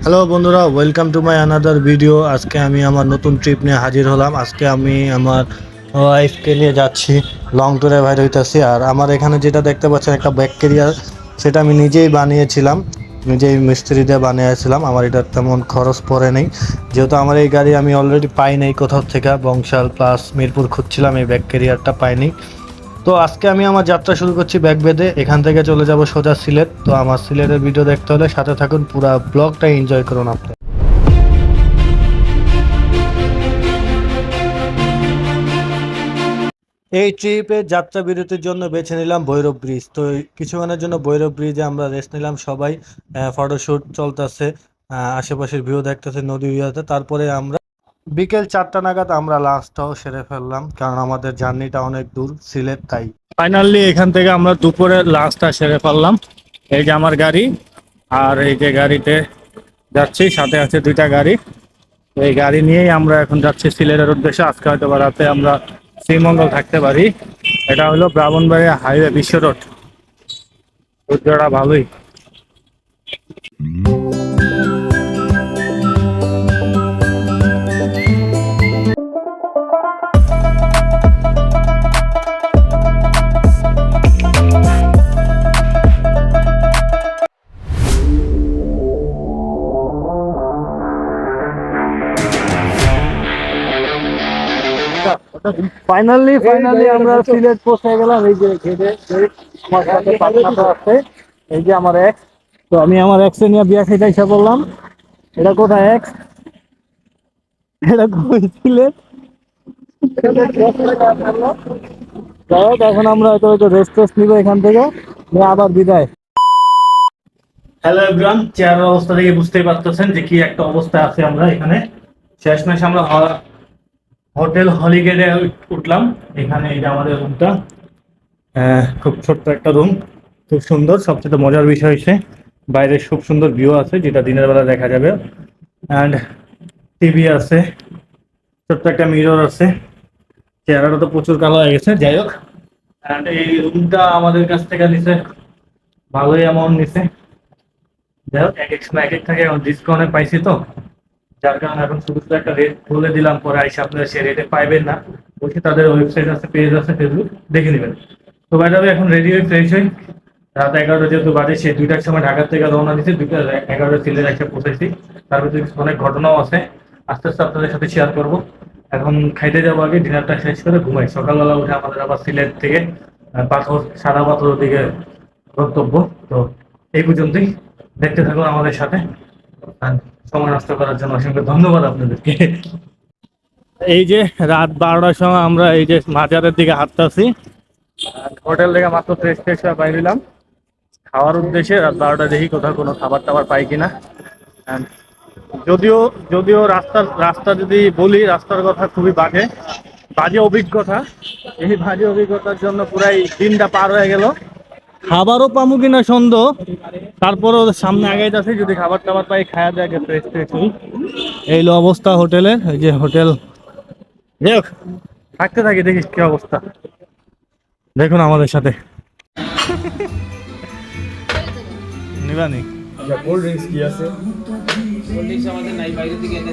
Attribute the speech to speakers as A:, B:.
A: Hello বন্ধুরা, welcome to my another video. আজকে আমি আমার নতুন ট্রিপ নিয়ে হাজির হলাম। আজকে আমি আমার ওয়াইফকে নিয়ে যাচ্ছি, লং ট্যুরে বাইর হইতেছি। আর আমার এখানে যেটা দেখতে পাচ্ছেন একটা ব্যাগ ক্যারিয়ার, সেটা আমি নিজেই বানিয়েছিলাম, নিজেই মিস্ত্রি দিয়ে বানিয়েছিলাম। আমার এটা তেমন খরচ পড়ে নেই, যেহেতু আমার এই গাড়ি আমি অলরেডি পাই নাই কোথাও থেকে। বংশাল প্লাস মিরপুর খুঁজছিলাম, এই ব্যাগ ক্যারিয়ারটা পাইনি। তো আজকে আমি আমার যাত্রা শুরু করছি ব্যাগ বেঁধে। এখান থেকে চলে যাব সোজা সিলেট। তো আমার সিলেটের ভিডিও দেখতে হলে সাথে থাকুন, পুরো ব্লগটা এনজয় করুন আপনি। এই ট্রিপের যাত্রা বিরতির জন্য বেছে নিলাম ভৈরব ব্রিজ। তো কিছুক্ষণের জন্য ভৈরব ব্রিজে আমরা রেস্ট নিলাম সবাই। ফটোশ্যুট চলতেছে, আশেপাশের ভিউ দেখতেছে, নদী ভিউতে। তারপরে আমরা বিকেল 4টা নাগাদ আমরা লাঞ্চটাও সেরে ফেললাম, কারণ আমাদের জার্নিটা অনেক দূর সিলেট, তাই ফাইনালি এখান থেকে আমরা দুপুরে লাঞ্চটা সেরে ফেললাম। এই যে আমার গাড়ি, আর এই যে গাড়িতে যাচ্ছি, সাথে আছে দুইটা গাড়ি। এই গাড়ি নিয়েই আমরা এখন যাচ্ছি সিলেটের উদ্দেশ্যে। আজকে হয়তো বা রাতে আমরা শ্রীমঙ্গল থাকতে পারি। এটা হলো ব্রাহ্মণবাড়িয়া হাইওয়ে, বিশ্ব রোড। রোডটা ভালোই। ফাইনালি আমরা সিলেট পৌঁছে গেলাম। এই যে ঘেটে আমার সাথে পার্টনার আছে, এই যে আমার এক্স। তো আমি আমার এক্স নিয়ে বিয়া খেতে এসে বললাম। এটা কোথায় এক্স? এটা কই? সিলেট। যাই হোক, এখন আমরা হয়তো রেস্ট টেস্ট নিবো এখান থেকে, নিয়ে আবার বিদায়। হ্যালো এভরিওয়ান, চেয়ারের অবস্থা দেখে বুঝতেই পারতেছেন যে কি একটা অবস্থা আছে আমরা এখানে। শেষমেশ আমরা হোটেল হলিগেটে উঠলাম। এখানে এই যে আমাদের রুমটা, খুব ছোট্ট একটা রুম, খুব সুন্দর। সবচেয়ে মজার বিষয় হচ্ছে বাইরে খুব সুন্দর ভিউ আছে, যেটা দিনের বেলা দেখা যাবে। অ্যান্ড টিভি আছে, ছোট্ট একটা মিরর আছে। চেহারাটা তো প্রচুর কালো হয়ে গেছে, যাই হোক। অ্যান্ড এই রুমটা আমাদের কাছ থেকে নিছে ভালোই অ্যামাউন্ট নিছে। যাই হোক, এক এক সময় এক এক থাকে, ডিসকাউন্টে পাইছি তো, যার কারণে এখন শুধু শুধু একটা রেট বলে দিলাম, পরে আইসা আপনারা সে রেটে পাইবেন না। বলছি তাদের ওয়েবসাইট আছে, পেজ আছে, ফেসবুক দেখে নেবেন। তো বাইরে এখন রেডি হয়ে ফ্রেশ হই। রাত 11টা যেহেতু বাজে, সে 2টার সময় ঢাকার থেকে রওনা দিচ্ছি, 2:11 সিলেট এসে পৌঁছেছি। তার ভিতরে অনেক ঘটনাও আছে, আস্তে আস্তে আপনাদের সাথে শেয়ার করবো। এখন খাইতে যাবো, আগে ডিনারটা শেষ করে ঘুমাই। সকালবেলা উঠে আমাদের আবার সিলেট থেকে পাথর, সাদা পাথর দিকে গন্তব্য। তো এই পর্যন্তই, দেখতে থাকুন আমাদের সাথে। আর সময় নষ্ট করার জন্য অসংখ্য ধন্যবাদ আপনাদেরকে। এই যে রাত 12টার সময় আমরা এই যে মাজারের দিকে হাঁটতেছি। হোটেল থেকে মাত্র ফ্রেশ ফ্রেশ হয়ে বাইরিলাম খাওয়ার উদ্দেশ্যে। রাত 12টা দেখি কোথাও কোনো খাবার টাবার পাই কিনা। And যদিও যদিও রাস্তা যদি বলি, রাস্তার কথা খুবই বাজে বাজে অভিজ্ঞতা। এই বাজে অভিজ্ঞতার জন্য পুরাই দিনটা পার হয়ে গেল। খাবারও পামু কিনা সন্দেহ, তারপরও সামনে আগে যাচ্ছে, যদি খাবার টাবার পাই খাওয়া যায়, ফ্রেশ ফ্রেশ হই। এই হলো অবস্থা হোটেলের। এই যে হোটেল, যাই হোক থাকতে থাকি, দেখিস কি অবস্থা, দেখুন আমাদের সাথে। নিবানি
B: কোল্ড ড্রিঙ্কস কি আছে?
C: কোল্ড ড্রিঙ্কস আমাদের নাই, বাইরে থেকে এনে